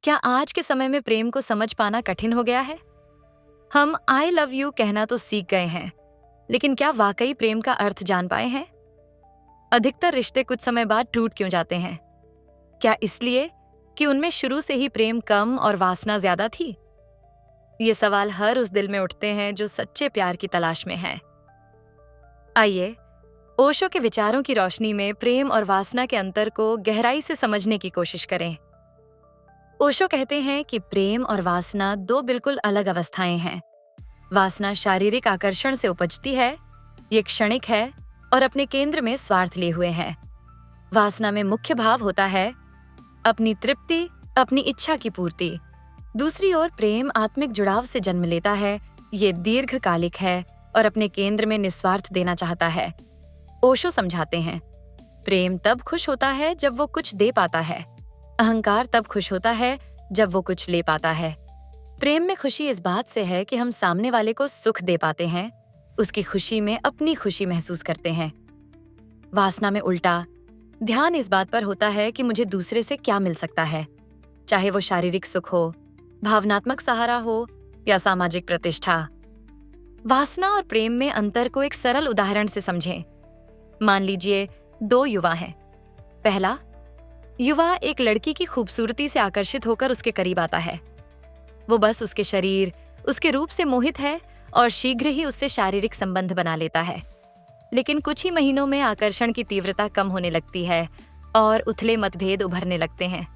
क्या आज के समय में प्रेम को समझ पाना कठिन हो गया है? हम आई लव यू कहना तो सीख गए हैं, लेकिन क्या वाकई प्रेम का अर्थ जान पाए हैं? अधिकतर रिश्ते कुछ समय बाद टूट क्यों जाते हैं? क्या इसलिए कि उनमें शुरू से ही प्रेम कम और वासना ज्यादा थी? ये सवाल हर उस दिल में उठते हैं जो सच्चे प्यार की तलाश में है। आइए, ओशो के विचारों की रोशनी में प्रेम और वासना के अंतर को गहराई से समझने की कोशिश करें। ओशो कहते हैं कि प्रेम और वासना दो बिल्कुल अलग अवस्थाएं हैं। वासना शारीरिक आकर्षण से उपजती है, ये क्षणिक है और अपने केंद्र में स्वार्थ लिए हुए है। वासना में मुख्य भाव होता है अपनी तृप्ति, अपनी इच्छा की पूर्ति। दूसरी ओर प्रेम आत्मिक जुड़ाव से जन्म लेता है, ये दीर्घकालिक है और अपने केंद्र में निस्वार्थ देना चाहता है। ओशो समझाते हैं, प्रेम तब खुश होता है जब वो कुछ दे पाता है। अहंकार तब खुश होता है जब वो कुछ ले पाता है। प्रेम में खुशी इस बात से है कि हम सामने वाले को सुख दे पाते हैं, उसकी खुशी में अपनी खुशी महसूस करते हैं। वासना में उल्टा, ध्यान इस बात पर होता है कि मुझे दूसरे से क्या मिल सकता है, चाहे वो शारीरिक सुख हो, भावनात्मक सहारा हो या सामाजिक प्रतिष्ठा। वासना और प्रेम में अंतर को एक सरल उदाहरण से समझें। मान लीजिए दो युवा हैं। पहला युवा एक लड़की की खूबसूरती से आकर्षित होकर उसके करीब आता है। वो बस उसके शरीर, उसके रूप से मोहित है और शीघ्र ही उससे शारीरिक संबंध बना लेता है। लेकिन कुछ ही महीनों में आकर्षण की तीव्रता कम होने लगती है और उथले मतभेद उभरने लगते हैं।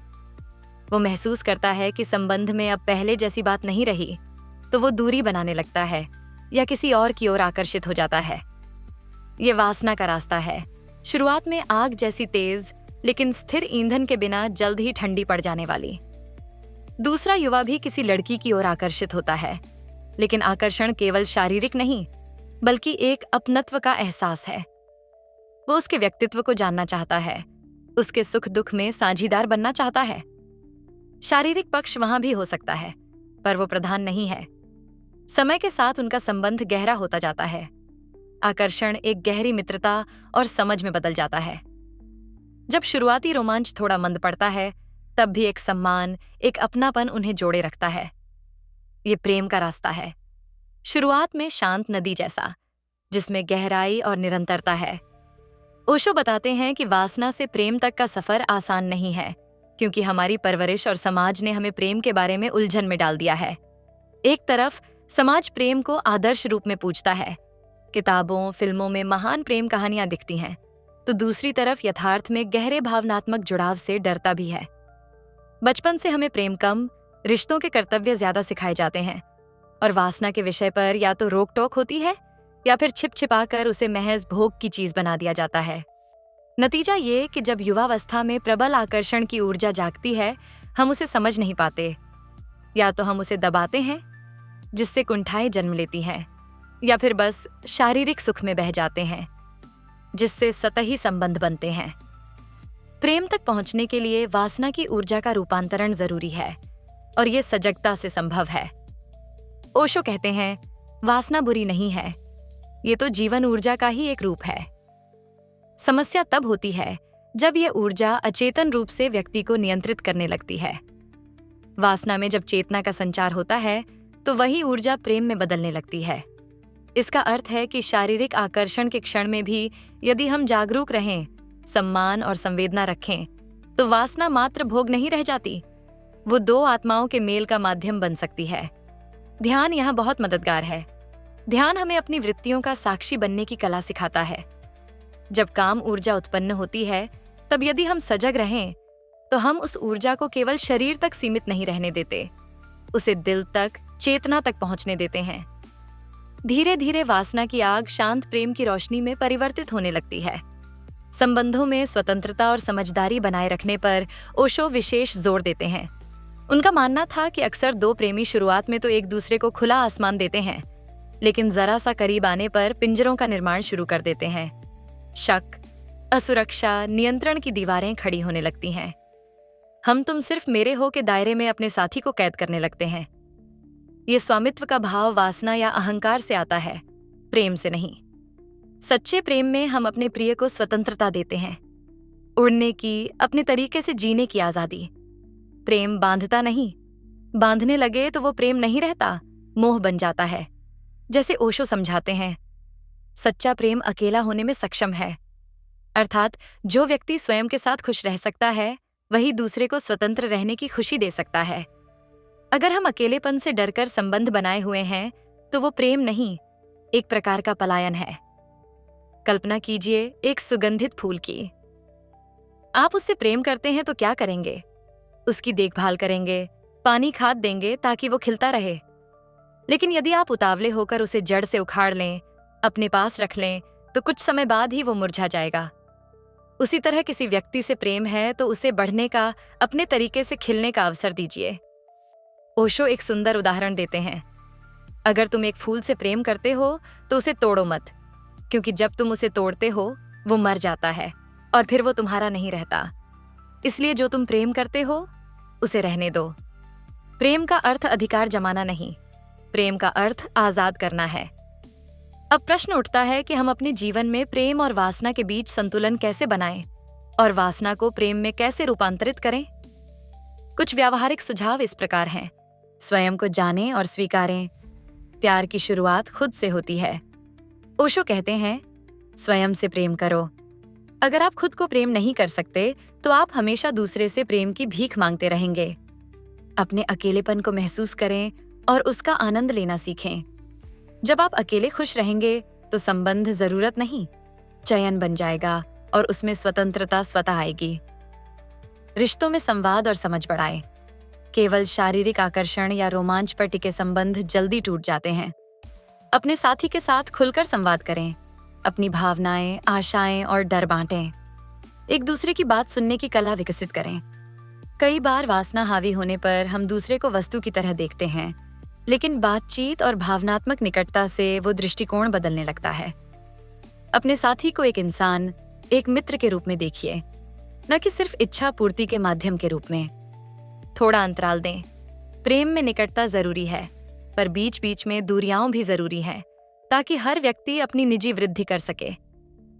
वो महसूस करता है कि संबंध में अब पहले जैसी बात नहीं रही, तो वो दूरी बनाने लगता है या किसी और की ओर आकर्षित हो जाता है। ये वासना का रास्ता है, शुरुआत में आग जैसी तेज लेकिन स्थिर ईंधन के बिना जल्द ही ठंडी पड़ जाने वाली। दूसरा युवा भी किसी लड़की की ओर आकर्षित होता है, लेकिन आकर्षण केवल शारीरिक नहीं बल्कि एक अपनत्व का एहसास है। वो उसके व्यक्तित्व को जानना चाहता है, उसके सुख दुख में साझीदार बनना चाहता है। शारीरिक पक्ष वहां भी हो सकता है, पर वो प्रधान नहीं है। समय के साथ उनका संबंध गहरा होता जाता है। आकर्षण एक गहरी मित्रता और समझ में बदल जाता है। जब शुरुआती रोमांच थोड़ा मंद पड़ता है, तब भी एक सम्मान, एक अपनापन उन्हें जोड़े रखता है। ये प्रेम का रास्ता है, शुरुआत में शांत नदी जैसा, जिसमें गहराई और निरंतरता है। ओशो बताते हैं कि वासना से प्रेम तक का सफर आसान नहीं है, क्योंकि हमारी परवरिश और समाज ने हमें प्रेम के बारे में उलझन में डाल दिया है। एक तरफ समाज प्रेम को आदर्श रूप में पूजता है, किताबों, फिल्मों में महान प्रेम कहानियां दिखती हैं, तो दूसरी तरफ यथार्थ में गहरे भावनात्मक जुड़ाव से डरता भी है। बचपन से हमें प्रेम कम, रिश्तों के कर्तव्य ज्यादा सिखाए जाते हैं और वासना के विषय पर या तो रोक टोक होती है या फिर छिप छिपा कर उसे महज भोग की चीज बना दिया जाता है। नतीजा ये कि जब युवावस्था में प्रबल आकर्षण की ऊर्जा जागती है, हम उसे समझ नहीं पाते। या तो हम उसे दबाते हैं, जिससे कुंठाएं जन्म लेती हैं, या फिर बस शारीरिक सुख में बह जाते हैं, जिससे सतही संबंध बनते हैं। प्रेम तक पहुंचने के लिए वासना की ऊर्जा का रूपांतरण जरूरी है और ये सजगता से संभव है। ओशो कहते हैं, वासना बुरी नहीं है, ये तो जीवन ऊर्जा का ही एक रूप है। समस्या तब होती है जब यह ऊर्जा अचेतन रूप से व्यक्ति को नियंत्रित करने लगती है। वासना में जब चेतना का संचार होता है, तो वही ऊर्जा प्रेम में बदलने लगती है। इसका अर्थ है कि शारीरिक आकर्षण के क्षण में भी यदि हम जागरूक रहें, सम्मान और संवेदना रखें, तो वासना मात्र भोग नहीं रह जाती, वो दो आत्माओं के मेल का माध्यम बन सकती है। ध्यान यहाँ बहुत मददगार है। ध्यान हमें अपनी वृत्तियों का साक्षी बनने की कला सिखाता है। जब काम ऊर्जा उत्पन्न होती है, तब यदि हम सजग रहें, तो हम उस ऊर्जा को केवल शरीर तक सीमित नहीं रहने देते, उसे दिल तक, चेतना तक पहुंचने देते हैं। धीरे धीरे वासना की आग शांत प्रेम की रोशनी में परिवर्तित होने लगती है। संबंधों में स्वतंत्रता और समझदारी बनाए रखने पर ओशो विशेष जोर देते हैं। उनका मानना था कि अक्सर दो प्रेमी शुरुआत में तो एक दूसरे को खुला आसमान देते हैं, लेकिन जरा सा करीब आने पर पिंजरों का निर्माण शुरू कर देते हैं। शक, असुरक्षा, नियंत्रण की दीवारें खड़ी होने लगती हैं। हम तुम सिर्फ मेरे हो के दायरे में अपने साथी को कैद करने लगते हैं। ये स्वामित्व का भाव वासना या अहंकार से आता है, प्रेम से नहीं। सच्चे प्रेम में हम अपने प्रिय को स्वतंत्रता देते हैं, उड़ने की, अपने तरीके से जीने की आजादी। प्रेम बांधता नहीं, बांधने लगे तो वो प्रेम नहीं रहता, मोह बन जाता है। जैसे ओशो समझाते हैं, सच्चा प्रेम अकेला होने में सक्षम है। अर्थात जो व्यक्ति स्वयं के साथ खुश रह सकता है, वही दूसरे को स्वतंत्र रहने की खुशी दे सकता है। अगर हम अकेलेपन से डरकर संबंध बनाए हुए हैं, तो वो प्रेम नहीं, एक प्रकार का पलायन है। कल्पना कीजिए एक सुगंधित फूल की। आप उससे प्रेम करते हैं तो क्या करेंगे? उसकी देखभाल करेंगे, पानी खाद देंगे ताकि वो खिलता रहे। लेकिन यदि आप उतावले होकर उसे जड़ से उखाड़ लें, अपने पास रख लें, तो कुछ समय बाद ही वो मुरझा जाएगा। उसी तरह किसी व्यक्ति से प्रेम है तो उसे बढ़ने का, अपने तरीके से खिलने का अवसर दीजिए। ओशो एक सुंदर उदाहरण देते हैं। अगर तुम एक फूल से प्रेम करते हो तो उसे तोड़ो मत, क्योंकि जब तुम उसे तोड़ते हो वो मर जाता है और फिर वो तुम्हारा नहीं रहता। इसलिए जो तुम प्रेम करते हो उसे रहने दो। प्रेम का अर्थ अधिकार जमाना नहीं, प्रेम का अर्थ आजाद करना है। अब प्रश्न उठता है कि हम अपने जीवन में प्रेम और वासना के बीच संतुलन कैसे बनाएं और वासना को प्रेम में कैसे रूपांतरित करें। कुछ व्यावहारिक सुझाव इस प्रकार हैं। स्वयं को जानें और स्वीकारें। प्यार की शुरुआत खुद से होती है। ओशो कहते हैं, स्वयं से प्रेम करो। अगर आप खुद को प्रेम नहीं कर सकते तो आप हमेशा दूसरे से प्रेम की भीख मांगते रहेंगे। अपने अकेलेपन को महसूस करें और उसका आनंद लेना सीखें। जब आप अकेले खुश रहेंगे तो संबंध जरूरत नहीं, चयन बन जाएगा और उसमें स्वतंत्रता स्वतः आएगी। रिश्तों में संवाद और समझ बढ़ाएं। केवल शारीरिक आकर्षण या रोमांच पर टिके संबंध जल्दी टूट जाते हैं। अपने साथी के साथ खुलकर संवाद करें। अपनी भावनाएं, आशाएं और डर बांटें। एक दूसरे की बात सुनने की कला विकसित करें। कई बार वासना हावी होने पर हम दूसरे को वस्तु की तरह देखते हैं, लेकिन बातचीत और भावनात्मक निकटता से वो दृष्टिकोण बदलने लगता है। अपने साथी को एक इंसान, एक मित्र के रूप में देखिए, न कि सिर्फ इच्छा पूर्ति के माध्यम के रूप में। थोड़ा अंतराल दें। प्रेम में निकटता जरूरी है, पर बीच बीच में दूरियां भी जरूरी है, ताकि हर व्यक्ति अपनी निजी वृद्धि कर सके।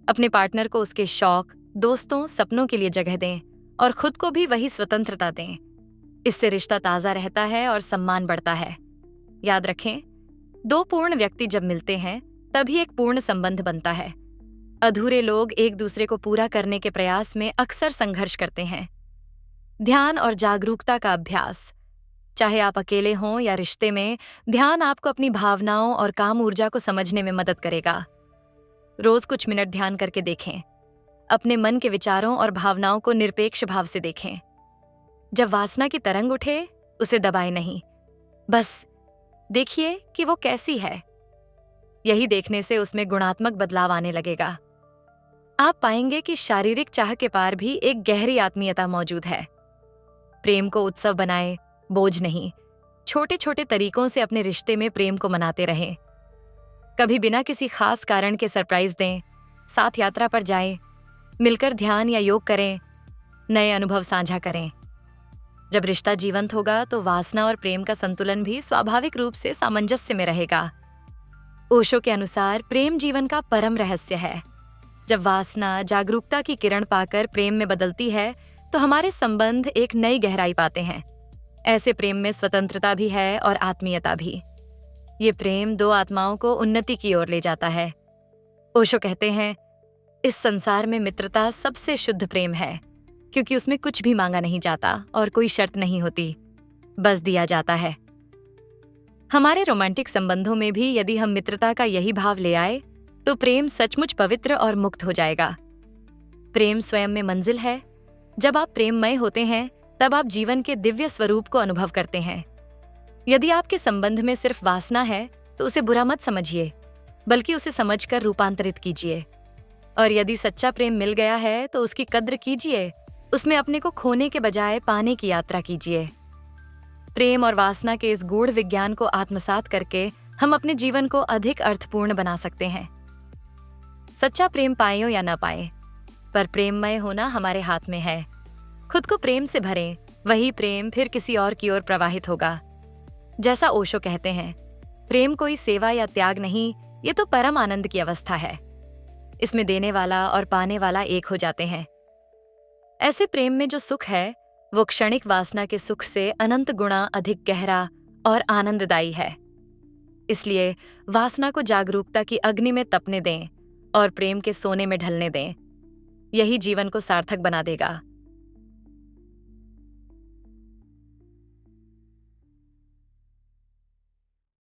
अपने पार्टनर को उसके शौक, दोस्तों, सपनों के लिए जगह दें और खुद को भी वही स्वतंत्रता दें। इससे रिश्ता ताजा रहता है और सम्मान बढ़ता है। याद रखें, दो पूर्ण व्यक्ति जब मिलते हैं तभी एक पूर्ण संबंध बनता है। अधूरे लोग एक दूसरे को पूरा करने के प्रयास में अक्सर संघर्ष करते हैं। ध्यान और जागरूकता का अभ्यास। चाहे आप अकेले हों या रिश्ते में, ध्यान आपको अपनी भावनाओं और काम ऊर्जा को समझने में मदद करेगा। रोज कुछ मिनट ध्यान करके देखें। अपने मन के विचारों और भावनाओं को निरपेक्ष भाव से देखें। जब वासना की तरंग उठे, उसे दबाएं नहीं, बस देखिए कि वो कैसी है। यही देखने से उसमें गुणात्मक बदलाव आने लगेगा। आप पाएंगे कि शारीरिक चाह के पार भी एक गहरी आत्मीयता मौजूद है। प्रेम को उत्सव बनाएं, बोझ नहीं। छोटे छोटे तरीकों से अपने रिश्ते में प्रेम को मनाते रहें। कभी बिना किसी खास कारण के सरप्राइज दें, साथ यात्रा पर जाएं, मिलकर ध्यान या योग करें, नए अनुभव साझा करें। जब रिश्ता जीवंत होगा तो वासना और प्रेम का संतुलन भी स्वाभाविक रूप से सामंजस्य में रहेगा। ओशो के अनुसार प्रेम जीवन का परम रहस्य है। जब वासना जागरूकता की किरण पाकर प्रेम में बदलती है तो हमारे संबंध एक नई गहराई पाते हैं। ऐसे प्रेम में स्वतंत्रता भी है और आत्मीयता भी। ये प्रेम दो आत्माओं को उन्नति की ओर ले जाता है। ओशो कहते हैं, इस संसार में मित्रता सबसे शुद्ध प्रेम है, क्योंकि उसमें कुछ भी मांगा नहीं जाता और कोई शर्त नहीं होती, बस दिया जाता है। हमारे रोमांटिक संबंधों में भी यदि हम मित्रता का यही भाव ले आए तो प्रेम सचमुच पवित्र और मुक्त हो जाएगा। प्रेम स्वयं में मंजिल है। जब आप प्रेममय होते हैं तब आप जीवन के दिव्य स्वरूप को अनुभव करते हैं। यदि आपके संबंध में सिर्फ वासना है तो उसे बुरा मत समझिए, बल्कि उसे समझकर रूपांतरित कीजिए। और यदि सच्चा प्रेम मिल गया है तो उसकी कद्र कीजिए, उसमें अपने को खोने के बजाय पाने की यात्रा कीजिए। प्रेम और वासना के इस गूढ़ विज्ञान को आत्मसात करके हम अपने जीवन को अधिक अर्थपूर्ण बना सकते हैं। सच्चा प्रेम पाएं या न पाएं, पर प्रेममय होना हमारे हाथ में है। खुद को प्रेम से भरें, वही प्रेम फिर किसी और की ओर प्रवाहित होगा। जैसा ओशो कहते हैं, प्रेम कोई सेवा या त्याग नहीं, ये तो परम आनंद की अवस्था है। इसमें देने वाला और पाने वाला एक हो जाते हैं। ऐसे प्रेम में जो सुख है वो क्षणिक वासना के सुख से अनंत गुणा अधिक गहरा और आनंददायी है। इसलिए वासना को जागरूकता की अग्नि में तपने दें और प्रेम के सोने में ढलने दें। यही जीवन को सार्थक बना देगा।